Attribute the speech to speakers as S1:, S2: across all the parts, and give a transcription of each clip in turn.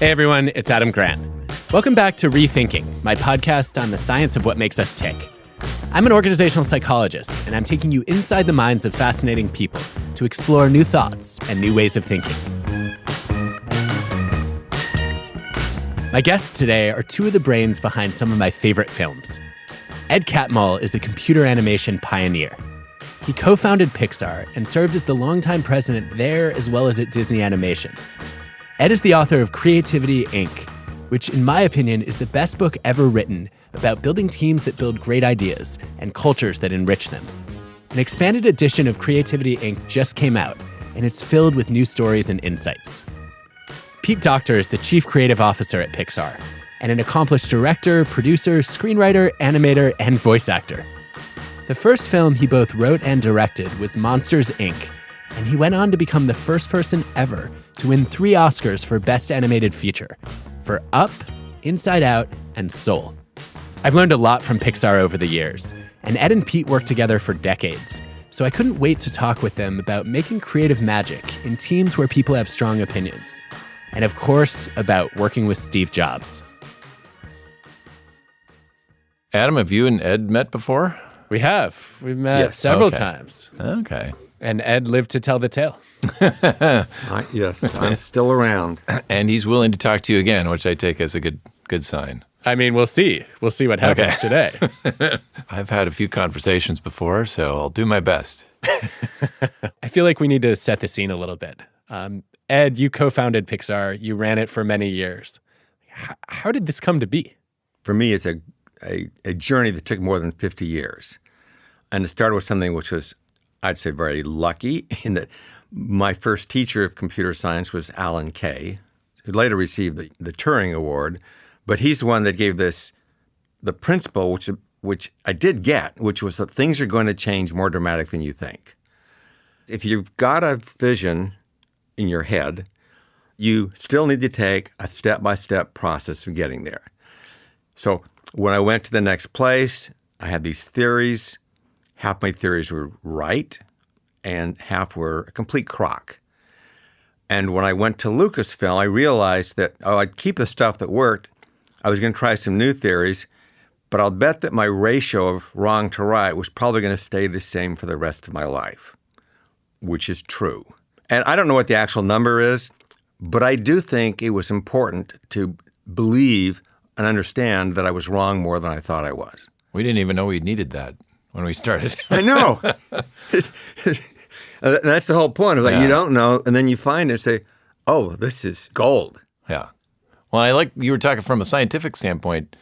S1: Hey everyone, it's Adam Grant. Welcome back to ReThinking, my podcast on the science of what makes us tick. I'm an organizational psychologist, and I'm taking you inside the minds of fascinating people to explore new thoughts and new ways of thinking. My guests today are two of the brains behind some of my favorite films. Ed Catmull is a computer animation pioneer. He co-founded Pixar and served as the longtime president there as well as at Disney Animation. Ed is the author of Creativity, Inc., which in my opinion is the best book ever written about building teams that build great ideas and cultures that enrich them. An expanded edition of Creativity, Inc. just came out, and it's filled with new stories and insights. Pete Docter is the chief creative officer at Pixar, and an accomplished director, producer, screenwriter, animator, and voice actor. The first film he both wrote and directed was Monsters, Inc., and he went on to become the first person ever to win 3 Oscars for Best Animated Feature, for Up, Inside Out, and Soul. I've learned a lot from Pixar over the years, and Ed and Pete worked together for decades, so I couldn't wait to talk with them about making creative magic in teams where people have strong opinions. And of course, about working with Steve Jobs.
S2: Adam, have you and Ed met before?
S1: We have. We've met several times.
S2: Okay.
S1: And Ed lived to tell the tale.
S3: Yes, I'm still around.
S2: And he's willing to talk to you again, which I take as a good sign.
S1: I mean, we'll see. We'll see what happens today.
S2: I've had a few conversations before, so I'll do my best.
S1: I feel like we need to set the scene a little bit. Ed, you co-founded Pixar. You ran it for many years. How did this come to be?
S3: For me, it's a journey that took more than 50 years. And it started with something which was, I'd say, very lucky in that my first teacher of computer science was Alan Kay, who later received the Turing Award. But he's the one that gave the principle, which I did get, which was that things are going to change more dramatic than you think. If you've got a vision in your head, you still need to take a step-by-step process of getting there. So when I went to the next place, I had these theories. Half my theories were right, and half were a complete crock. And when I went to Lucasfilm, I realized that, I'd keep the stuff that worked. I was going to try some new theories, but I'll bet that my ratio of wrong to right was probably going to stay the same for the rest of my life, which is true. And I don't know what the actual number is, but I do think it was important to believe and understand that I was wrong more than I thought I was.
S2: We didn't even know we needed that when we started.
S3: I know. That's the whole point. Of you don't know, and then you find it and say, oh, this is gold.
S2: Yeah. Well, you were talking from a scientific standpoint,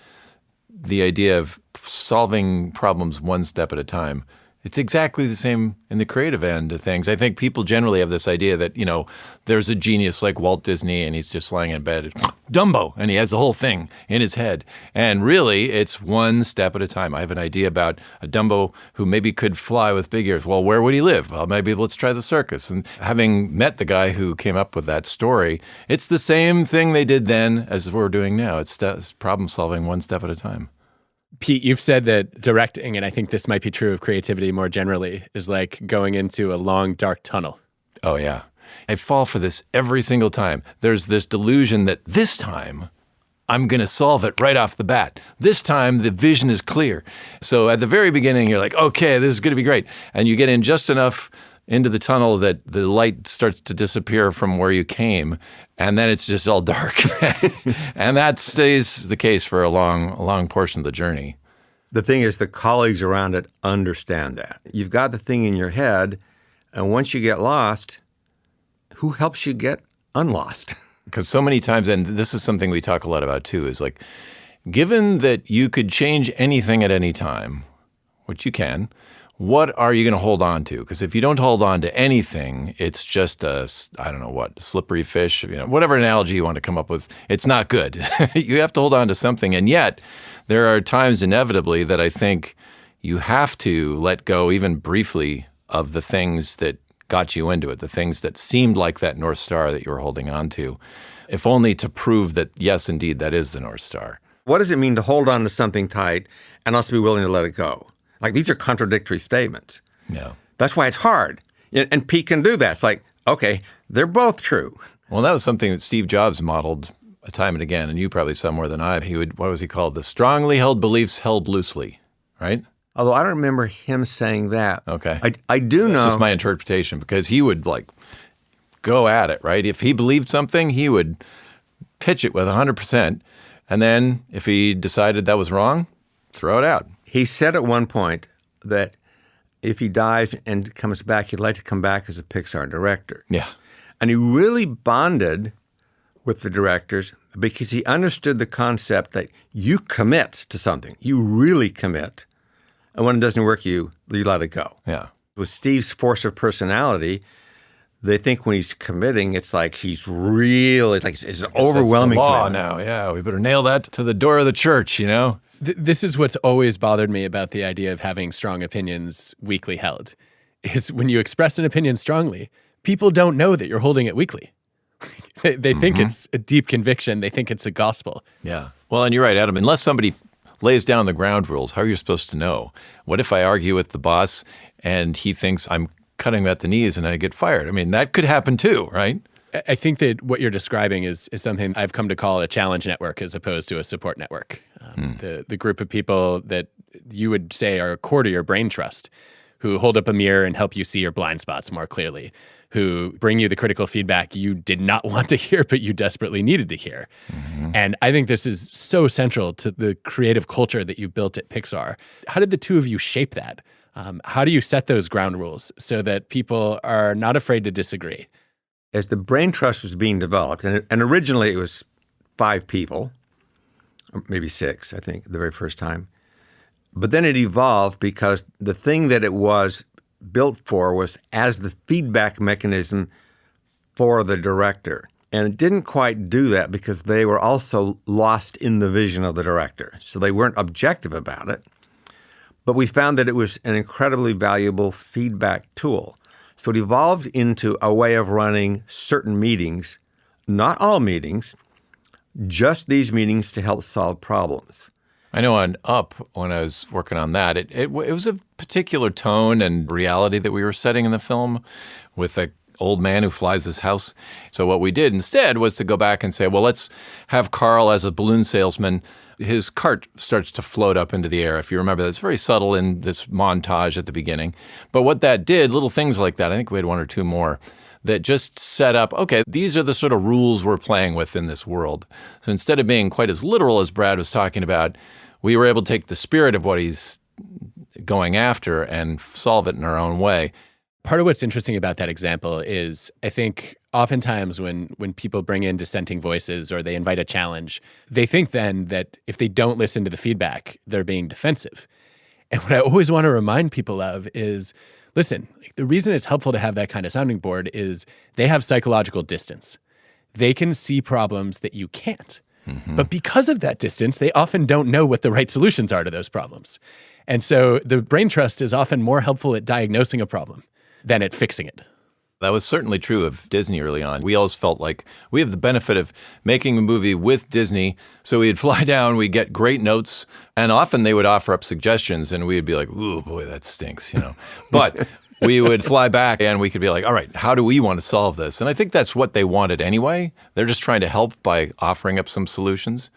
S2: the idea of solving problems one step at a time. It's exactly the same in the creative end of things. I think people generally have this idea that, there's a genius like Walt Disney and he's just lying in bed, Dumbo, and he has the whole thing in his head. And really, it's one step at a time. I have an idea about a Dumbo who maybe could fly with big ears. Well, where would he live? Well, maybe let's try the circus. And having met the guy who came up with that story, it's the same thing they did then as we're doing now. It's problem solving one step at a time.
S1: Pete, you've said that directing, and I think this might be true of creativity more generally, is like going into a long, dark tunnel.
S2: Oh, yeah. I fall for this every single time. There's this delusion that this time I'm going to solve it right off the bat. This time the vision is clear. So at the very beginning, you're like, okay, this is going to be great. And you get in just enough into the tunnel that the light starts to disappear from where you came, and then it's just all dark. And that stays the case for a long portion of the journey.
S3: The thing is, the colleagues around it understand that. You've got the thing in your head, and once you get lost, who helps you get unlost?
S2: Because so many times, and this is something we talk a lot about too, is like, given that you could change anything at any time, which you can, what are you going to hold on to? Because if you don't hold on to anything, it's just a slippery fish, whatever analogy you want to come up with, it's not good. You have to hold on to something. And yet, there are times inevitably that I think you have to let go, even briefly, of the things that got you into it, the things that seemed like that North Star that you were holding on to, if only to prove that, yes, indeed, that is the North Star.
S3: What does it mean to hold on to something tight and also be willing to let it go? Like, these are contradictory statements.
S2: Yeah.
S3: That's why it's hard. And Pete can do that. It's like, okay, they're both true.
S2: Well, that was something that Steve Jobs modeled time and again, and you probably saw more than I. He would, what was he called? The strongly held beliefs held loosely, right?
S3: Although I don't remember him saying that.
S2: Okay.
S3: I do know.
S2: It's just my interpretation, because he would like go at it, right? If he believed something, he would pitch it with 100%. And then if he decided that was wrong, throw it out.
S3: He said at one point that if he dies and comes back, he'd like to come back as a Pixar director.
S2: Yeah.
S3: And he really bonded with the directors because he understood the concept that you commit to something. You really commit. And when it doesn't work, you let it go.
S2: Yeah.
S3: With Steve's force of personality, they think when he's committing, it's like he's really, like it's an overwhelming
S2: That's the law
S3: commitment.
S2: now. Yeah, we better nail that to the door of the church, you know?
S1: This is what's always bothered me about the idea of having strong opinions weakly held, is when you express an opinion strongly, people don't know that you're holding it weakly. They think it's a deep conviction. They think it's a gospel.
S2: Yeah. Well, and you're right, Adam. Unless somebody lays down the ground rules, how are you supposed to know? What if I argue with the boss and he thinks I'm cutting him at the knees and I get fired? I mean, that could happen too, right?
S1: I think that what you're describing is something I've come to call a challenge network as opposed to a support network. The group of people that you would say are core to your brain trust, who hold up a mirror and help you see your blind spots more clearly, who bring you the critical feedback you did not want to hear, but you desperately needed to hear. And I think this is so central to the creative culture that you've built at Pixar. How did the two of you shape that? How do you set those ground rules so that people are not afraid to disagree?
S3: As the brain trust was being developed, and originally it was 5 people, or maybe 6, I think, the very first time. But then it evolved because the thing that it was built for was as the feedback mechanism for the director. And it didn't quite do that because they were also lost in the vision of the director. So they weren't objective about it. But we found that it was an incredibly valuable feedback tool. So it evolved into a way of running certain meetings, not all meetings, just these meetings to help solve problems.
S2: I know on Up, when I was working on that, it was a particular tone and reality that we were setting in the film with a old man who flies his house. So what we did instead was to go back and say, well, let's have Carl as a balloon salesman. His cart starts to float up into the air. If you remember, that's very subtle in this montage at the beginning. But what that did, little things like that, I think we had 1 or 2 more, that just set up, okay, these are the sort of rules we're playing with in this world. So instead of being quite as literal as Brad was talking about, we were able to take the spirit of what he's going after and solve it in our own way.
S1: Part of what's interesting about that example is I think oftentimes when people bring in dissenting voices or they invite a challenge, they think then that if they don't listen to the feedback, they're being defensive. And what I always want to remind people of is, listen, the reason it's helpful to have that kind of sounding board is they have psychological distance. They can see problems that you can't. But because of that distance, they often don't know what the right solutions are to those problems. And so the brain trust is often more helpful at diagnosing a problem than at fixing it.
S2: That was certainly true of Disney early on. We always felt like we have the benefit of making a movie with Disney. So we'd fly down, we'd get great notes, and often they would offer up suggestions, and we'd be like, ooh, boy, that stinks, you know. But we would fly back and we could be like, all right, how do we want to solve this? And I think that's what they wanted anyway. They're just trying to help by offering up some solutions.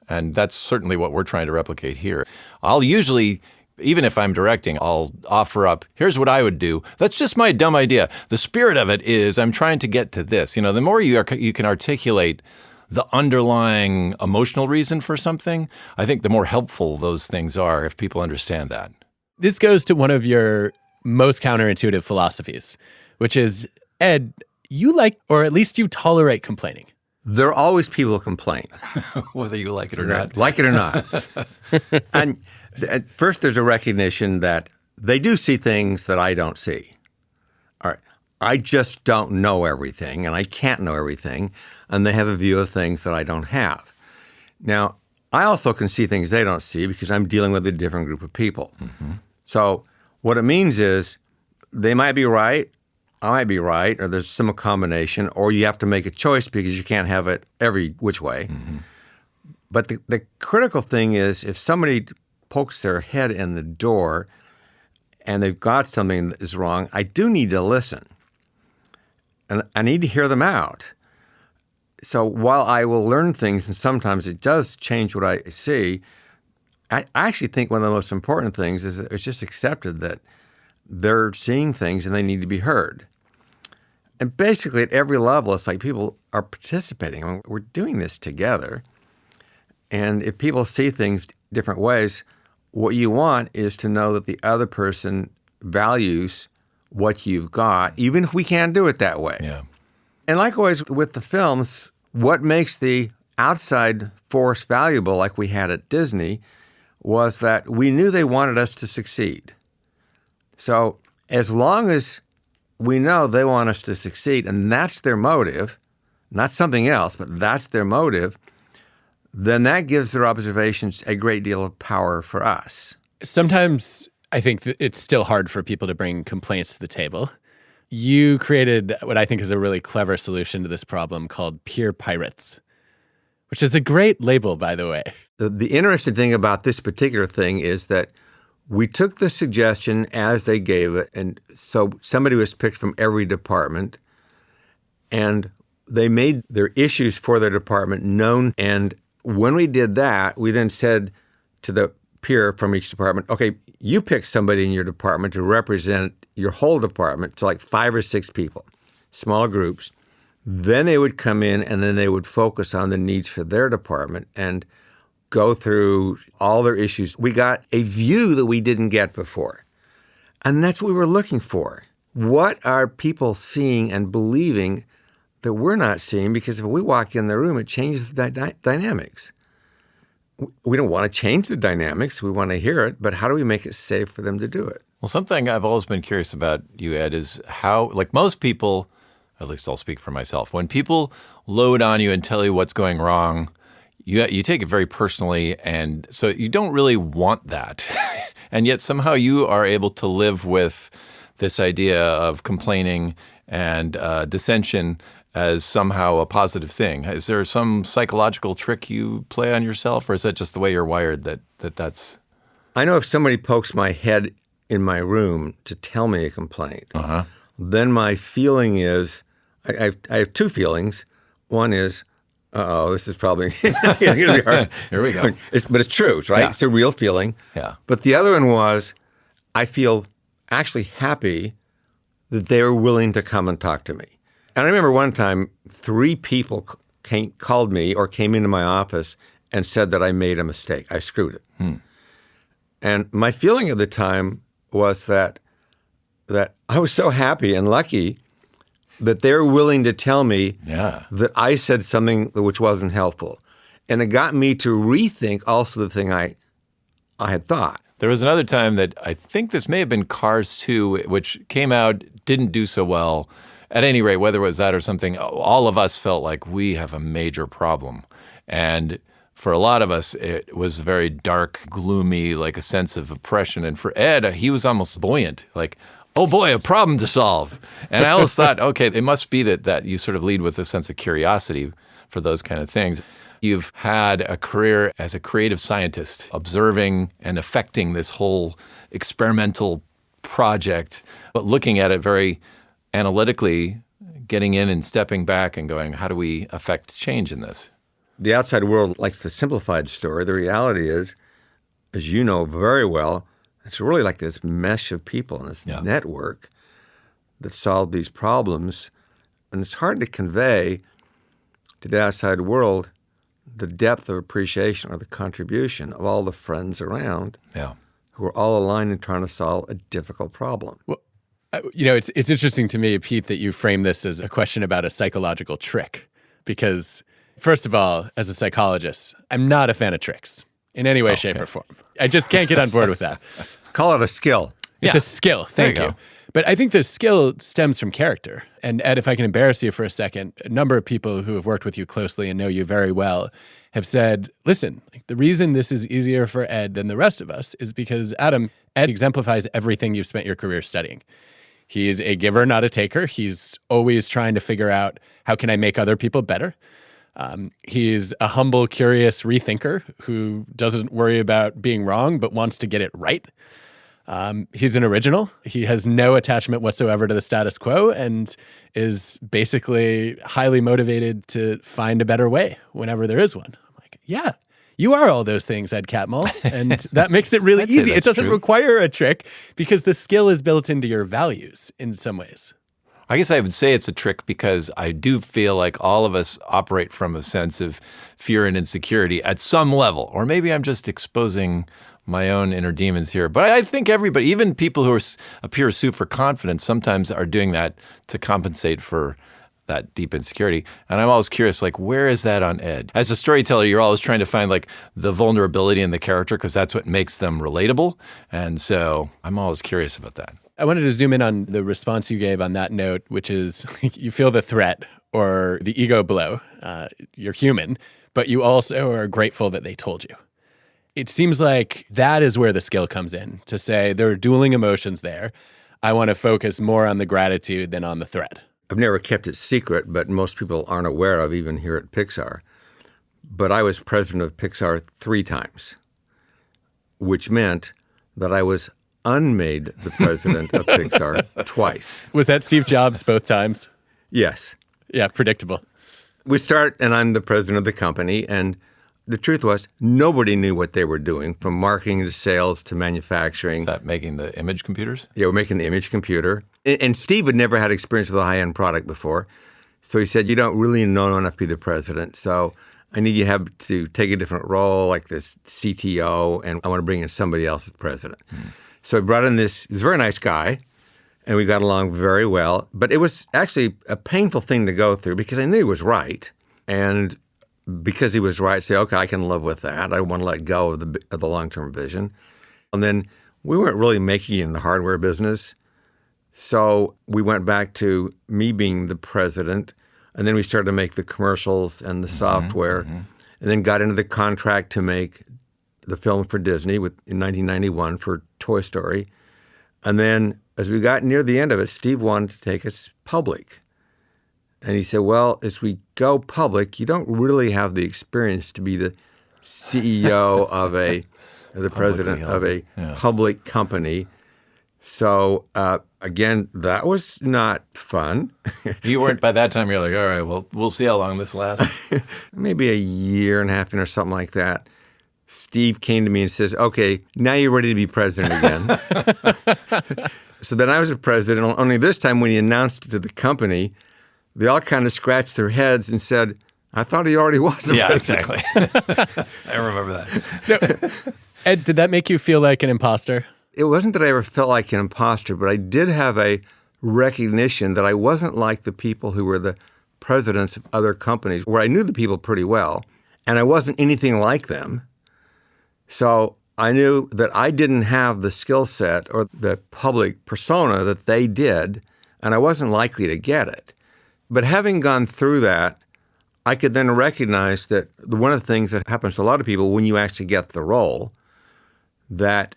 S2: And that's certainly what we're trying to replicate here. I'll usually, even if I'm directing, I'll offer up, here's what I would do. That's just my dumb idea. The spirit of it is I'm trying to get to this. You know, the more you can articulate the underlying emotional reason for something, I think the more helpful those things are if people understand that.
S1: This goes to one of your most counterintuitive philosophies, which is, Ed, you like, or at least you tolerate complaining.
S3: There are always people who complain.
S2: Whether you like it or not.
S3: Like it or not. And at first there's a recognition that they do see things that I don't see. All right. I just don't know everything, and I can't know everything, and they have a view of things that I don't have. Now, I also can see things they don't see because I'm dealing with a different group of people. So what it means is they might be right, I might be right, or there's some combination, or you have to make a choice because you can't have it every which way. But the critical thing is if somebody pokes their head in the door and they've got something that is wrong, I do need to listen. And I need to hear them out. So while I will learn things, and sometimes it does change what I see, I actually think one of the most important things is that it's just accepted that they're seeing things and they need to be heard. And basically at every level, it's like people are participating. I mean, we're doing this together. And if people see things different ways, what you want is to know that the other person values what you've got, even if we can't do it that way.
S2: Yeah.
S3: And likewise with the films, what makes the outside force valuable, like we had at Disney, was that we knew they wanted us to succeed. So as long as we know they want us to succeed, and that's their motive, not something else, but that's their motive, then that gives their observations a great deal of power for us.
S1: Sometimes I think that it's still hard for people to bring complaints to the table. You created what I think is a really clever solution to this problem called peer pirates, which is a great label, by the way.
S3: The interesting thing about this particular thing is that we took the suggestion as they gave it, and so somebody was picked from every department, and they made their issues for their department known. And when we did that, we then said to the peer from each department, okay, you pick somebody in your department to represent your whole department, so like 5 or 6 people, small groups. Then they would come in and then they would focus on the needs for their department and go through all their issues. We got a view that we didn't get before. And that's what we were looking for. What are people seeing and believing that we're not seeing? Because if we walk in the room, it changes the dynamics. We don't want to change the dynamics. We want to hear it. But how do we make it safe for them to do it?
S2: Well, something I've always been curious about you, Ed, is how, like most people, at least I'll speak for myself, when people load on you and tell you what's going wrong, you take it very personally, and so you don't really want that. And yet somehow you are able to live with this idea of complaining and dissension as somehow a positive thing. Is there some psychological trick you play on yourself, or is that just the way you're wired that's...
S3: I know if somebody pokes my head in my room to tell me a complaint, then my feeling is, I have 2 feelings. One is, this is probably going to be hard.
S2: Here we go.
S3: But it's true, right?
S2: Yeah.
S3: It's a real feeling.
S2: Yeah.
S3: But the other one was, I feel actually happy that they were willing to come and talk to me. And I remember one time 3 people called me or came into my office and said that I made a mistake. I screwed it. And my feeling at the time was that I was so happy and lucky that they're willing to tell me that I said something which wasn't helpful. And it got me to rethink also the thing I had thought.
S2: There was another time that I think this may have been Cars 2, which came out, didn't do so well. At any rate, whether it was that or something, all of us felt like we have a major problem. And for a lot of us, it was very dark, gloomy, like a sense of oppression. And for Ed, he was almost buoyant, like, oh boy, a problem to solve. And I always thought, okay, it must be that you sort of lead with a sense of curiosity for those kind of things. You've had a career as a creative scientist, observing and affecting this whole experimental project, but looking at it very analytically, getting in and stepping back and going, how do we affect change in this?
S3: The outside world likes the simplified story. The reality is, as you know very well, it's really like this mesh of people and this network that solve these problems. And it's hard to convey to the outside world the depth of appreciation or the contribution of all the friends around who are all aligned in trying to solve a difficult problem.
S1: Well, it's interesting to me, Pete, that you frame this as a question about a psychological trick. Because, first of all, as a psychologist, I'm not a fan of tricks in any way, shape, or form. I just can't get on board with that.
S3: Call it a skill.
S1: It's a skill. Thank you. But I think the skill stems from character. And Ed, if I can embarrass you for a second, a number of people who have worked with you closely and know you very well have said, listen, the reason this is easier for Ed than the rest of us is because, Adam, Ed exemplifies everything you've spent your career studying. He's a giver, not a taker. He's always trying to figure out, how can I make other people better? He's a humble, curious rethinker who doesn't worry about being wrong, but wants to get it right. He's an original. He has no attachment whatsoever to the status quo and is basically highly motivated to find a better way whenever there is one. I'm like, yeah, you are all those things, Ed Catmull. And that makes it really easy. It doesn't require a trick because the skill is built into your values in some ways.
S2: I guess I would say it's a trick because I do feel like all of us operate from a sense of fear and insecurity at some level. Or maybe I'm just exposing my own inner demons here. But I think everybody, even people who appear super confident, sometimes are doing that to compensate for that deep insecurity. And I'm always curious, like, where is that on Ed? As a storyteller, you're always trying to find like the vulnerability in the character because that's what makes them relatable. And so I'm always curious about that.
S1: I wanted to zoom in on the response you gave on that note, which is you feel the threat or the ego blow. You're human, but you also are grateful that they told you. It seems like that is where the skill comes in, to say there are dueling emotions there. I want to focus more on the gratitude than on the threat.
S3: I've never kept it secret, but most people aren't aware of, even here at Pixar. But I was president of Pixar 3 times, which meant that I was unmade the president of Pixar twice.
S1: Was that Steve Jobs both times?
S3: Yes.
S1: Yeah, predictable.
S3: We start, and I'm the president of the company, and the truth was nobody knew what they were doing, from marketing to sales to manufacturing.
S2: Is that making the image computers?
S3: Yeah, we're making the image computer. And Steve had never had experience with a high-end product before. So he said, you don't really know enough to be the president, so I need you to take a different role, like this CTO, and I want to bring in somebody else as president. So I brought in he was a very nice guy, and we got along very well. But it was actually a painful thing to go through because I knew he was right. And because he was right, say, okay, I can live with that. I want to let go of the long-term vision. And then we weren't really making it in the hardware business. So we went back to me being the president, and then we started to make the commercials and the software, and then got into the contract to make the film for Disney in 1991 for Toy Story. And then as we got near the end of it, Steve wanted to take us public. And he said, well, as we go public, you don't really have the experience to be the CEO of the president of a public company. So again, that was not fun.
S2: You weren't, by that time, you're like, all right, well, we'll see how long this lasts.
S3: Maybe a year and a half in or something like that. Steve came to me and says, okay, now you're ready to be president again. So then I was a president, only this time when he announced it to the company, they all kind of scratched their heads and said, I thought he already was the president.
S2: Exactly. I remember that.
S1: No. Ed, did that make you feel like an imposter?
S3: It wasn't that I ever felt like an imposter, but I did have a recognition that I wasn't like the people who were the presidents of other companies, where I knew the people pretty well, and I wasn't anything like them. So I knew that I didn't have the skill set or the public persona that they did, and I wasn't likely to get it. But having gone through that, I could then recognize that one of the things that happens to a lot of people when you actually get the role, that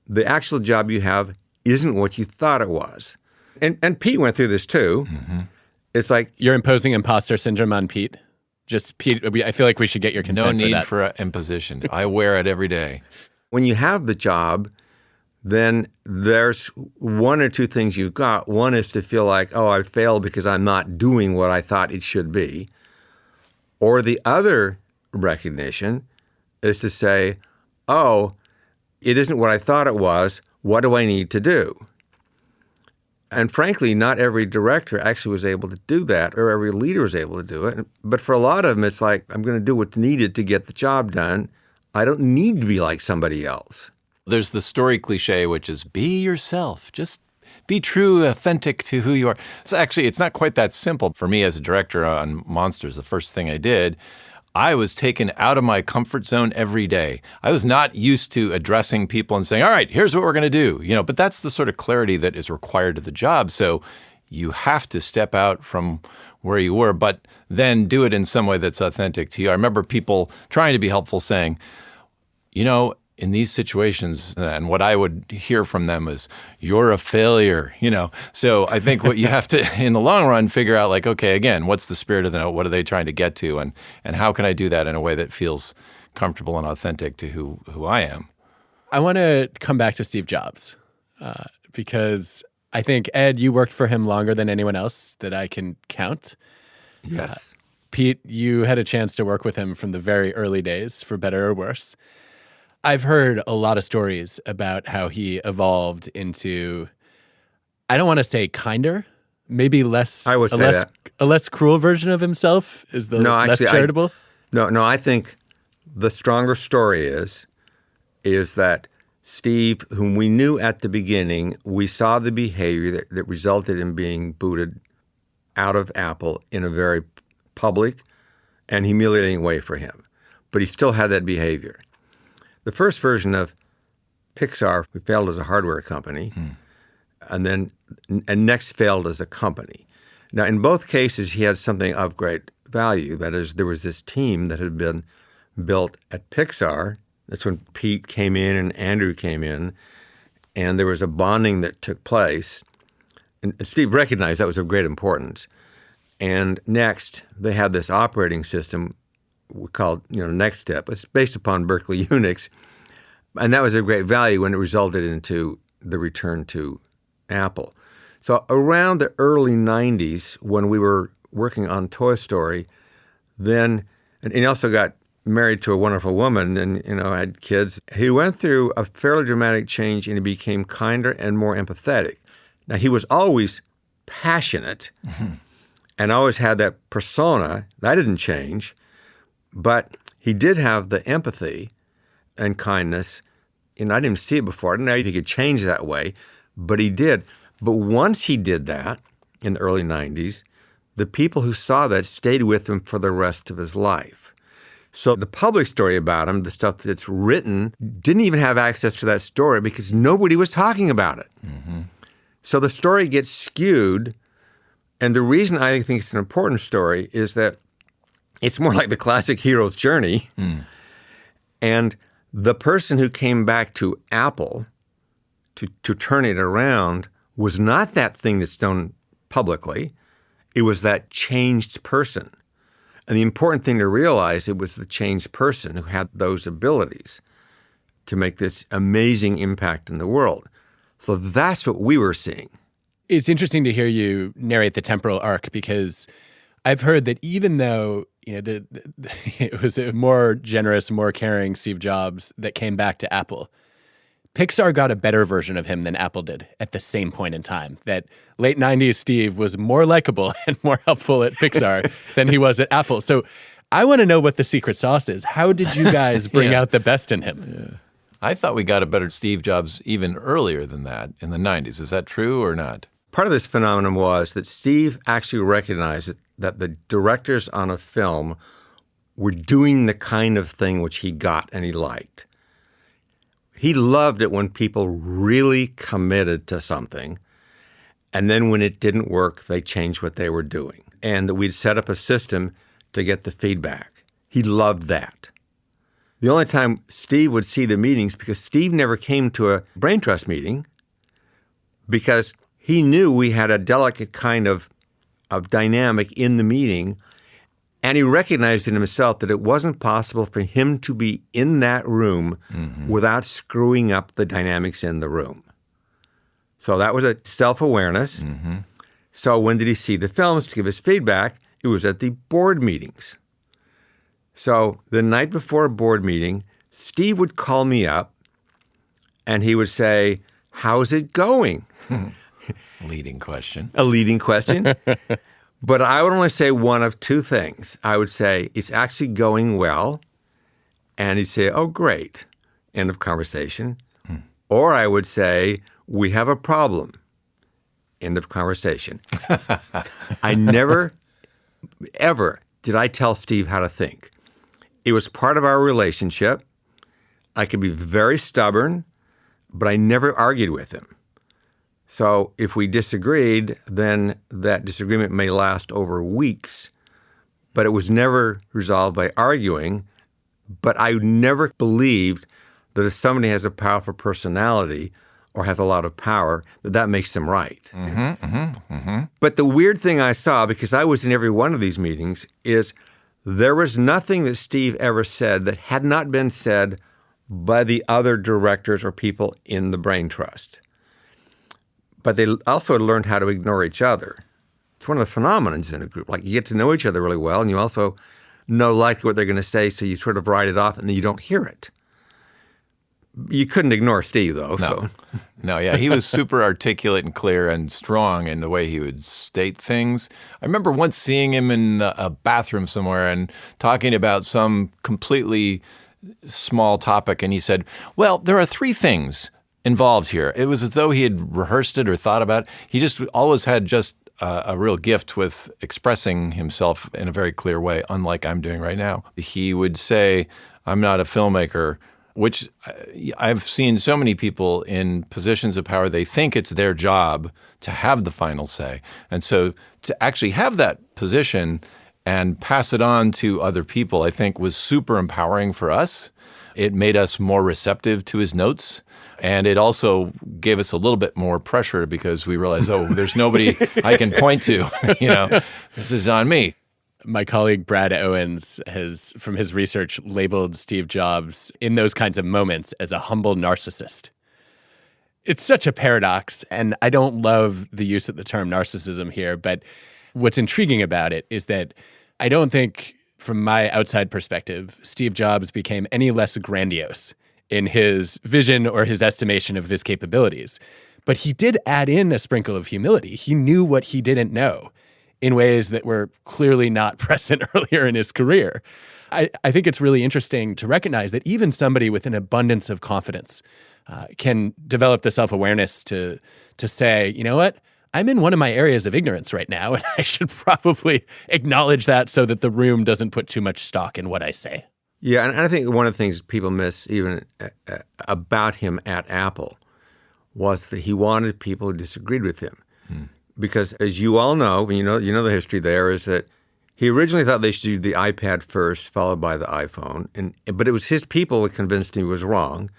S3: the actual job you have isn't what you thought it was. And Pete went through this too. It's like...
S1: You're imposing imposter syndrome on Pete? Just Pete, I feel like we should get your consent for that.
S2: No need for imposition. I wear it every day.
S3: When you have the job, then there's one or two things you've got. One is to feel like, oh, I failed because I'm not doing what I thought it should be. Or the other recognition is to say, oh, it isn't what I thought it was. What do I need to do? And frankly, not every director actually was able to do that, or every leader was able to do it. But for a lot of them, it's like, I'm going to do what's needed to get the job done. I don't need to be like somebody else.
S2: There's the story cliche, which is be yourself. Just be true, authentic to who you are. It's not quite that simple. For me as a director on Monsters, the first thing I did, I was taken out of my comfort zone every day. I was not used to addressing people and saying, all right, here's what we're going to do. But that's the sort of clarity that is required of the job. So you have to step out from where you were, but then do it in some way that's authentic to you. I remember people trying to be helpful saying, in these situations, and what I would hear from them is, you're a failure, So I think what you have to, in the long run, figure out, like, okay, again, what's the spirit of the note? What are they trying to get to? And how can I do that in a way that feels comfortable and authentic to who I am?
S1: I want to come back to Steve Jobs. because I think, Ed, you worked for him longer than anyone else that I can count.
S3: Yes.
S1: Pete, you had a chance to work with him from the very early days, for better or worse. I've heard a lot of stories about how he evolved into, I don't want to say kinder, maybe less,
S3: I would say that.
S1: a less cruel version of himself is the
S3: No,
S1: less
S3: actually,
S1: charitable.
S3: No, I think the stronger story is that Steve, whom we knew at the beginning, we saw the behavior that resulted in being booted out of Apple in a very public and humiliating way for him. But he still had that behavior. The first version of Pixar, we failed as a hardware company, and next failed as a company. Now, in both cases, he had something of great value. That is, there was this team that had been built at Pixar. That's when Pete came in and Andrew came in, and there was a bonding that took place. And Steve recognized that was of great importance. And next, they had this operating system called, Next Step. It's based upon Berkeley Unix, and that was of great value when it resulted into the return to Apple. So around the early 90s, when we were working on Toy Story, and he also got married to a wonderful woman and, had kids. He went through a fairly dramatic change and he became kinder and more empathetic. Now, he was always passionate and always had that persona. That didn't change. But he did have the empathy and kindness. And I didn't even see it before. I didn't know if he could change that way, but he did. But once he did that in the early 90s, the people who saw that stayed with him for the rest of his life. So the public story about him, the stuff that's written, didn't even have access to that story because nobody was talking about it. Mm-hmm. So the story gets skewed. And the reason I think it's an important story is that it's more like the classic hero's journey. And the person who came back to Apple to turn it around was not that thing that's done publicly. It was that changed person. And the important thing to realize, it was the changed person who had those abilities to make this amazing impact in the world. So that's what we were seeing.
S1: It's interesting to hear you narrate the temporal arc because I've heard that even though it was a more generous, more caring Steve Jobs that came back to Apple, Pixar got a better version of him than Apple did at the same point in time. That late 90s Steve was more likable and more helpful at Pixar than he was at Apple. So I want to know what the secret sauce is. How did you guys bring out the best in him?
S2: Yeah. I thought we got a better Steve Jobs even earlier than that in the 90s. Is that true or not?
S3: Part of this phenomenon was that Steve actually recognized that the directors on a film were doing the kind of thing which he got and he liked. He loved it when people really committed to something, and then when it didn't work, they changed what they were doing, and that we'd set up a system to get the feedback. He loved that. The only time Steve would see the meetings, because Steve never came to a Brain Trust meeting, because he knew we had a delicate kind of dynamic in the meeting, and he recognized in himself that it wasn't possible for him to be in that room without screwing up the dynamics in the room. So that was a self-awareness. So when did he see the films to give us feedback? It was at the board meetings. So the night before a board meeting, Steve would call me up and he would say, "How's it going?"
S2: Leading question.
S3: A leading question. But I would only say one of two things. I would say, "It's actually going well." And he'd say, "Oh, great." End of conversation. Or I would say, "We have a problem." End of conversation. I never, ever did I tell Steve how to think. It was part of our relationship. I could be very stubborn, but I never argued with him. So if we disagreed, then that disagreement may last over weeks, but it was never resolved by arguing. But I never believed that if somebody has a powerful personality or has a lot of power, that makes them right. But the weird thing I saw, because I was in every one of these meetings, is there was nothing that Steve ever said that had not been said by the other directors or people in the Brain Trust. but they also learned how to ignore each other. It's one of the phenomena in a group. Like, you get to know each other really well, and you also know likely what they're going to say, so you sort of write it off, and then you don't hear it. You couldn't ignore Steve, though.
S2: No.
S3: So.
S2: No, yeah. He was super articulate and clear and strong in the way he would state things. I remember once seeing him in a bathroom somewhere and talking about some completely small topic, and he said, well, there are three things involved here. It was as though he had rehearsed it or thought about it. He just always had just a real gift with expressing himself in a very clear way, unlike I'm doing right now. He would say, I'm not a filmmaker, which I've seen so many people in positions of power, they think it's their job to have the final say. And so to actually have that position and pass it on to other people, I think was super empowering for us. It made us more receptive to his notes. And it also gave us a little bit more pressure because we realized, oh, there's nobody I can point to. This is on me.
S1: My colleague Brad Owens has, from his research, labeled Steve Jobs in those kinds of moments as a humble narcissist. It's such a paradox, and I don't love the use of the term narcissism here, but what's intriguing about it is that I don't think, from my outside perspective, Steve Jobs became any less grandiose in his vision or his estimation of his capabilities. But he did add in a sprinkle of humility. He knew what he didn't know in ways that were clearly not present earlier in his career. I think it's really interesting to recognize that even somebody with an abundance of confidence can develop the self-awareness to say, you know what, I'm in one of my areas of ignorance right now, and I should probably acknowledge that so that the room doesn't put too much stock in what I say.
S3: Yeah, and I think one of the things people miss even about him at Apple was that he wanted people who disagreed with him. Because as you all know, you know the history there, is that he originally thought they should do the iPad first, followed by the iPhone. But it was his people that convinced him he was wrong,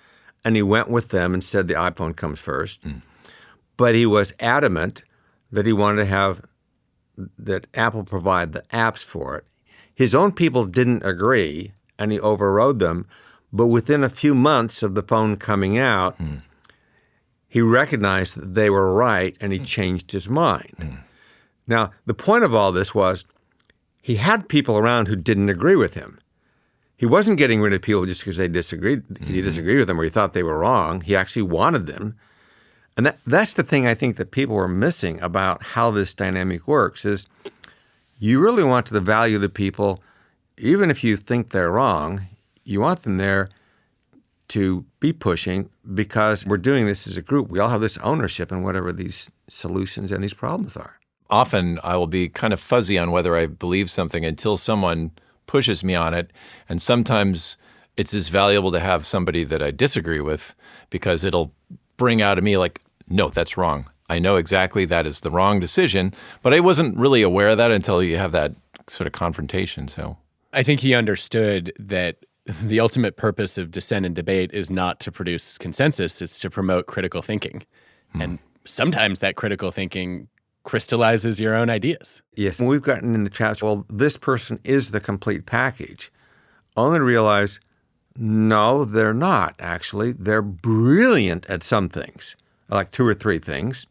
S3: and he went with them and said the iPhone comes first. But he was adamant that he wanted to have that Apple provide the apps for it. His own people didn't agree, and he overrode them. But within a few months of the phone coming out, he recognized that they were right, and he changed his mind. Now, the point of all this was he had people around who didn't agree with him. He wasn't getting rid of people just because they disagreed, because he disagreed with them or he thought they were wrong. He actually wanted them. And that's the thing I think that people were missing about how this dynamic works is you really want to value the people, even if you think they're wrong, you want them there to be pushing because we're doing this as a group. We all have this ownership in whatever these solutions and these problems are.
S2: Often I will be kind of fuzzy on whether I believe something until someone pushes me on it. And sometimes it's as valuable to have somebody that I disagree with because it'll bring out of me like, no, that's wrong. I know exactly that is the wrong decision, but I wasn't really aware of that until you have that sort of confrontation. So
S1: I think he understood that the ultimate purpose of dissent and debate is not to produce consensus, it's to promote critical thinking. And sometimes that critical thinking crystallizes your own ideas.
S3: Yes, and we've gotten in the traps, well, this person is the complete package. Only to realize, no, they're not, actually. They're brilliant at some things, like 2 or 3 things.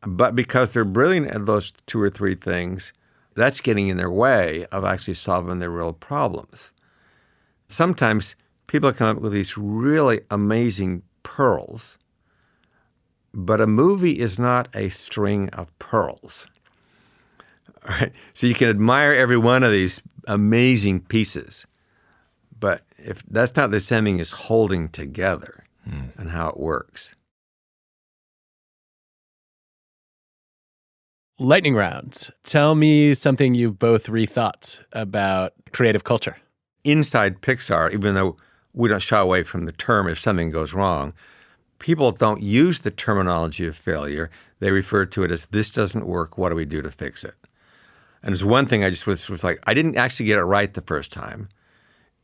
S3: But because they're brilliant at those 2 or 3 things, that's getting in their way of actually solving their real problems. Sometimes people come up with these really amazing pearls, but a movie is not a string of pearls. All right? So you can admire every one of these amazing pieces, but if that's not the same thing as holding together and how it works.
S1: Lightning round. Tell me something you've both rethought about creative culture.
S3: Inside Pixar, even though we don't shy away from the term if something goes wrong, people don't use the terminology of failure. They refer to it as, this doesn't work, what do we do to fix it? And there's one thing I just was like, I didn't actually get it right the first time.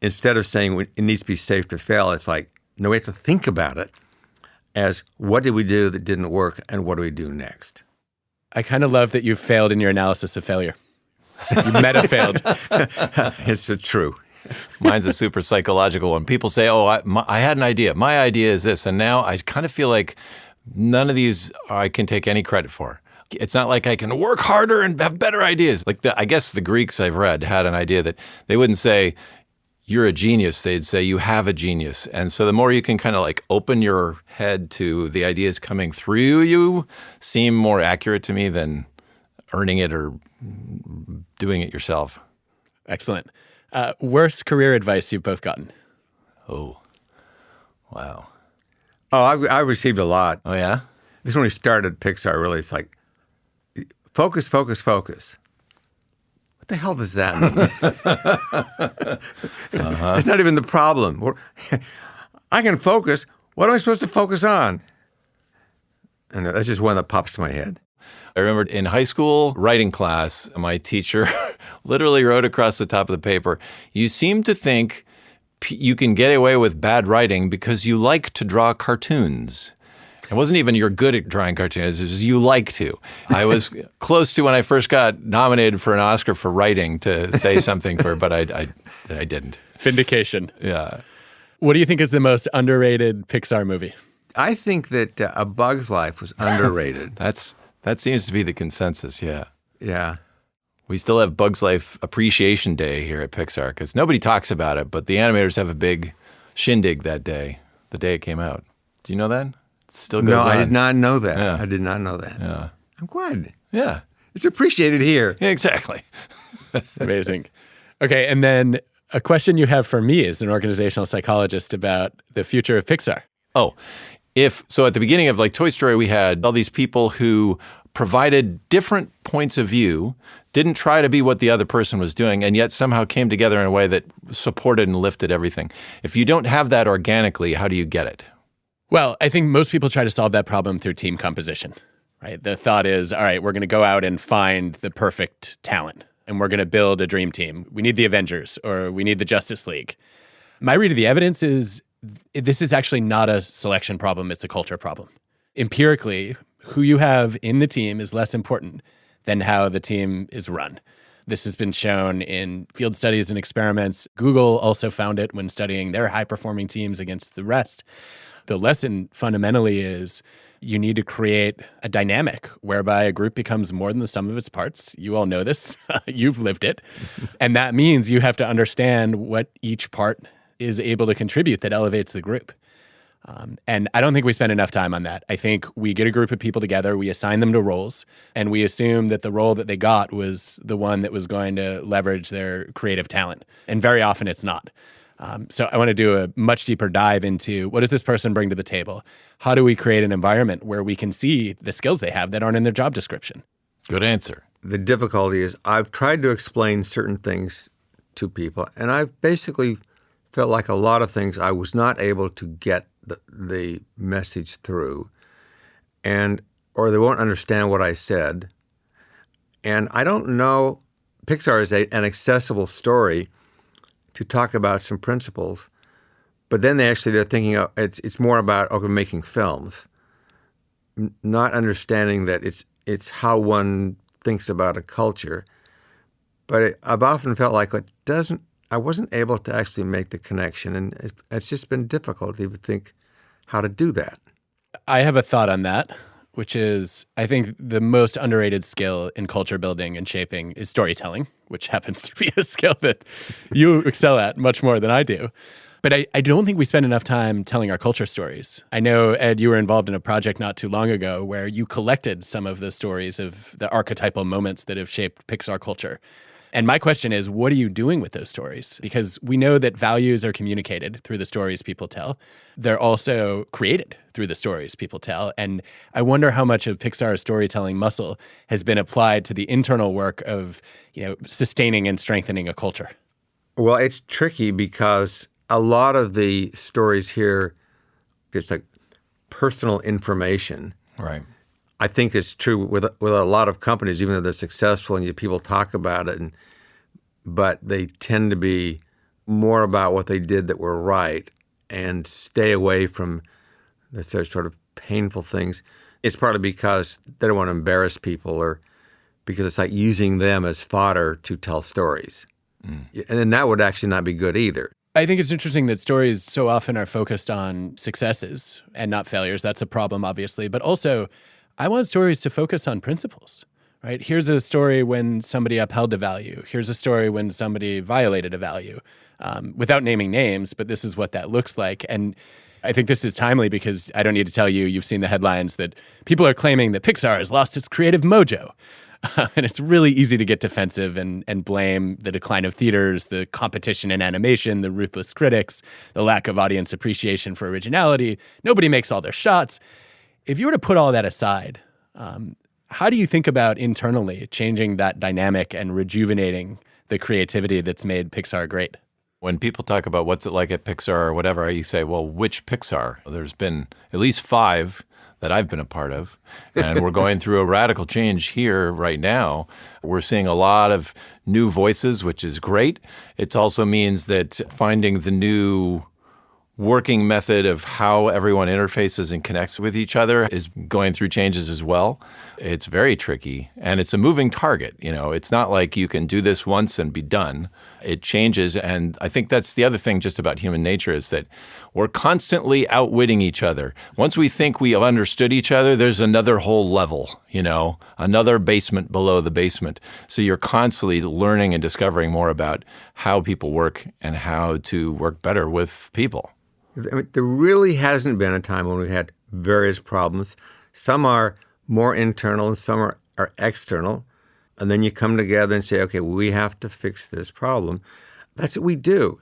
S3: Instead of saying it needs to be safe to fail, it's like, no, we have to think about it as, what did we do that didn't work and what do we do next?
S1: I kind of love that you failed in your analysis of failure. You meta-failed.
S3: It's true.
S2: Mine's a super psychological one. People say, oh, I had an idea. My idea is this. And now I kind of feel like None of these I can take any credit for. It's not like I can work harder and have better ideas. Like I guess the Greeks I've read had an idea that they wouldn't say, you're a genius. They'd say, you have a genius. And so the more you can kind of like open your head to the ideas coming through you seem more accurate to me than earning it or doing it yourself.
S1: Excellent. Worst career advice you've both gotten?
S2: Oh, wow.
S3: Oh, I received a lot.
S2: Oh, yeah?
S3: This is when we started Pixar, really. It's like, focus, focus, focus. What the hell does that mean? It's not even the problem. I can focus. What am I supposed to focus on? And that's just one that pops to my head.
S2: I remember in high school writing class, my teacher literally wrote across the top of the paper, you seem to think you can get away with bad writing because you like to draw cartoons. It wasn't even you're good at drawing cartoons, it was you like to. I was close to when I first got nominated for an Oscar for writing to say something for, but I didn't.
S1: Vindication.
S2: Yeah.
S1: What do you think is the most underrated Pixar movie?
S3: I think that A Bug's Life was underrated.
S2: That seems to be the consensus, yeah.
S3: Yeah.
S2: We still have Bug's Life Appreciation Day here at Pixar because nobody talks about it, but the animators have a big shindig that day, the day it came out. Do you know that? It still goes on.
S3: No, I did not know that.
S2: Yeah.
S3: I did not know that.
S2: Yeah.
S3: I'm glad.
S2: Yeah.
S3: It's appreciated here.
S2: Yeah, exactly.
S1: Amazing. Okay, and then a question you have for me as an organizational psychologist about the future of Pixar.
S2: Oh, so at the beginning of like Toy Story, we had all these people who provided different points of view, didn't try to be what the other person was doing, and yet somehow came together in a way that supported and lifted everything. If you don't have that organically, how do you get it?
S1: Well, I think most people try to solve that problem through team composition, right? The thought is, all right, we're going to go out and find the perfect talent, and we're going to build a dream team. We need the Avengers, or we need the Justice League. My read of the evidence is this is actually not a selection problem, it's a culture problem. Empirically, who you have in the team is less important than how the team is run. This has been shown in field studies and experiments. Google also found it when studying their high-performing teams against the rest. The lesson fundamentally is you need to create a dynamic whereby a group becomes more than the sum of its parts. You all know this. You've lived it. And that means you have to understand what each part is able to contribute that elevates the group. And I don't think we spend enough time on that. I think we get a group of people together, we assign them to roles, and we assume that the role that they got was the one that was going to leverage their creative talent. And very often it's not. So I want to do a much deeper dive into what does this person bring to the table? How do we create an environment where we can see the skills they have that aren't in their job description?
S2: Good answer.
S3: The difficulty is I've tried to explain certain things to people, and I've basically felt like a lot of things I was not able to get the message through, or they won't understand what I said. And I don't know, Pixar is an accessible story to talk about some principles, but then they're thinking it's more about making films, not understanding that it's how one thinks about a culture. But I've often felt like I wasn't able to actually make the connection, and it's just been difficult to even think how to do that.
S1: I have a thought on that, which is I think the most underrated skill in culture building and shaping is storytelling, which happens to be a skill that you excel at much more than I do. But I don't think we spend enough time telling our culture stories. I know, Ed, you were involved in a project not too long ago where you collected some of the stories of the archetypal moments that have shaped Pixar culture. And my question is, what are you doing with those stories? Because we know that values are communicated through the stories people tell. They're also created through the stories people tell. And I wonder how much of Pixar's storytelling muscle has been applied to the internal work of, sustaining and strengthening a culture.
S3: Well, it's tricky because a lot of the stories here, it's like personal information.
S2: Right.
S3: I think it's true with a lot of companies, even though they're successful and people talk about it, but they tend to be more about what they did that were right and stay away from the sort of painful things. It's partly because they don't want to embarrass people or because it's like using them as fodder to tell stories. And then that would actually not be good either.
S1: I think it's interesting that stories so often are focused on successes and not failures. That's a problem, obviously. But also, I want stories to focus on principles, right? Here's a story when somebody upheld a value. Here's a story when somebody violated a value, without naming names, but this is what that looks like. And I think this is timely because I don't need to tell you, you've seen the headlines that people are claiming that Pixar has lost its creative mojo. And it's really easy to get defensive and blame the decline of theaters, the competition in animation, the ruthless critics, the lack of audience appreciation for originality. Nobody makes all their shots. If you were to put all that aside, how do you think about internally changing that dynamic and rejuvenating the creativity that's made Pixar great?
S2: When people talk about what's it like at Pixar or whatever, you say, well, which Pixar? There's been at least 5 that I've been a part of. And we're going through a radical change here right now. We're seeing a lot of new voices, which is great. It also means that finding the new working method of how everyone interfaces and connects with each other is going through changes as well. It's very tricky, and it's a moving target. It's not like you can do this once and be done. It changes, and I think that's the other thing just about human nature is that we're constantly outwitting each other. Once we think we have understood each other, there's another whole level, another basement below the basement. So you're constantly learning and discovering more about how people work and how to work better with people.
S3: I mean, there really hasn't been a time when we've had various problems. Some are more internal and some are external. And then you come together and say, okay, we have to fix this problem. That's what we do.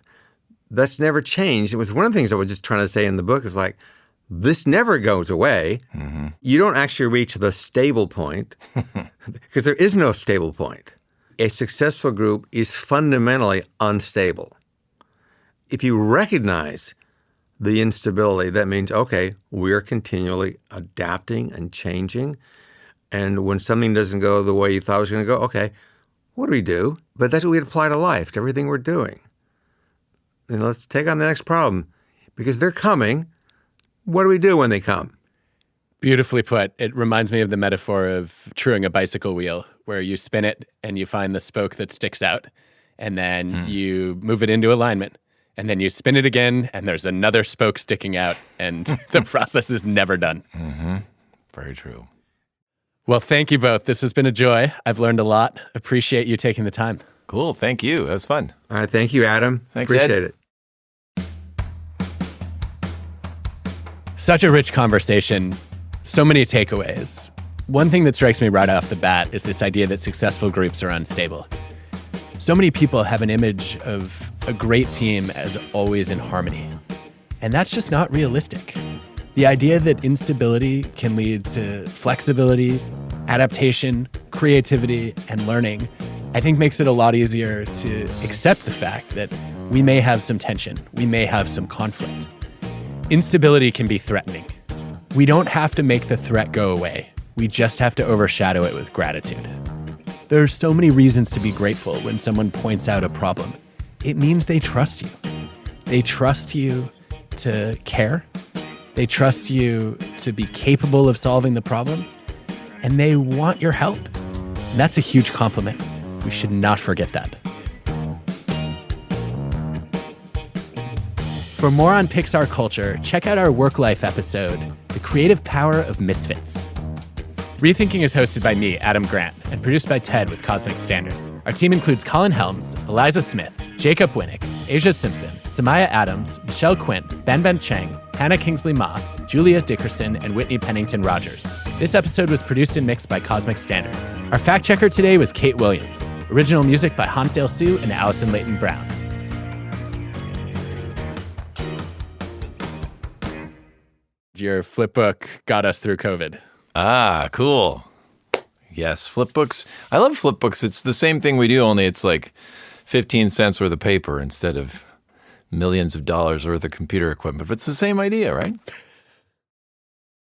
S3: That's never changed. It was one of the things I was just trying to say in the book is like, this never goes away. Mm-hmm. You don't actually reach the stable point because there is no stable point. A successful group is fundamentally unstable. If you recognize the instability, that means, okay, we're continually adapting and changing. And when something doesn't go the way you thought it was going to go, okay, what do we do? But that's what we apply to life, to everything we're doing. And let's take on the next problem. Because they're coming, what do we do when they come?
S1: Beautifully put. It reminds me of the metaphor of truing a bicycle wheel, where you spin it and you find the spoke that sticks out, and then you move it into alignment. And then you spin it again, and there's another spoke sticking out, and the process is never done.
S2: Mm-hmm. Very true.
S1: Well, thank you both. This has been a joy. I've learned a lot. Appreciate you taking the time.
S2: Cool. Thank you. That was fun.
S3: All right. Thank you, Adam.
S2: Thanks,
S3: Appreciate
S2: Ed.
S3: it.
S1: Such a rich conversation. So many takeaways. One thing that strikes me right off the bat is this idea that successful groups are unstable. So many people have an image of a great team as always in harmony. And that's just not realistic. The idea that instability can lead to flexibility, adaptation, creativity, and learning, I think makes it a lot easier to accept the fact that we may have some tension, we may have some conflict. Instability can be threatening. We don't have to make the threat go away. We just have to overshadow it with gratitude. There are so many reasons to be grateful when someone points out a problem. It means they trust you. They trust you to care. They trust you to be capable of solving the problem. And they want your help. And that's a huge compliment. We should not forget that. For more on Pixar culture, check out our work-life episode, The Creative Power of Misfits. ReThinking is hosted by me, Adam Grant, and produced by Ted with Cosmic Standard. Our team includes Colin Helms, Eliza Smith, Jacob Winnick, Asia Simpson, Samaya Adams, Michelle Quint, Ben Cheng, Hannah Kingsley Ma, Julia Dickerson, and Whitney Pennington Rogers. This episode was produced and mixed by Cosmic Standard. Our fact checker today was Kate Williams. Original music by Hansdale Sue and Allison Leighton Brown. Your flipbook got us through COVID.
S2: Ah, cool. Yes, flipbooks. I love flipbooks. It's the same thing we do, only it's like 15 cents worth of paper instead of millions of dollars worth of computer equipment. But it's the same idea, right?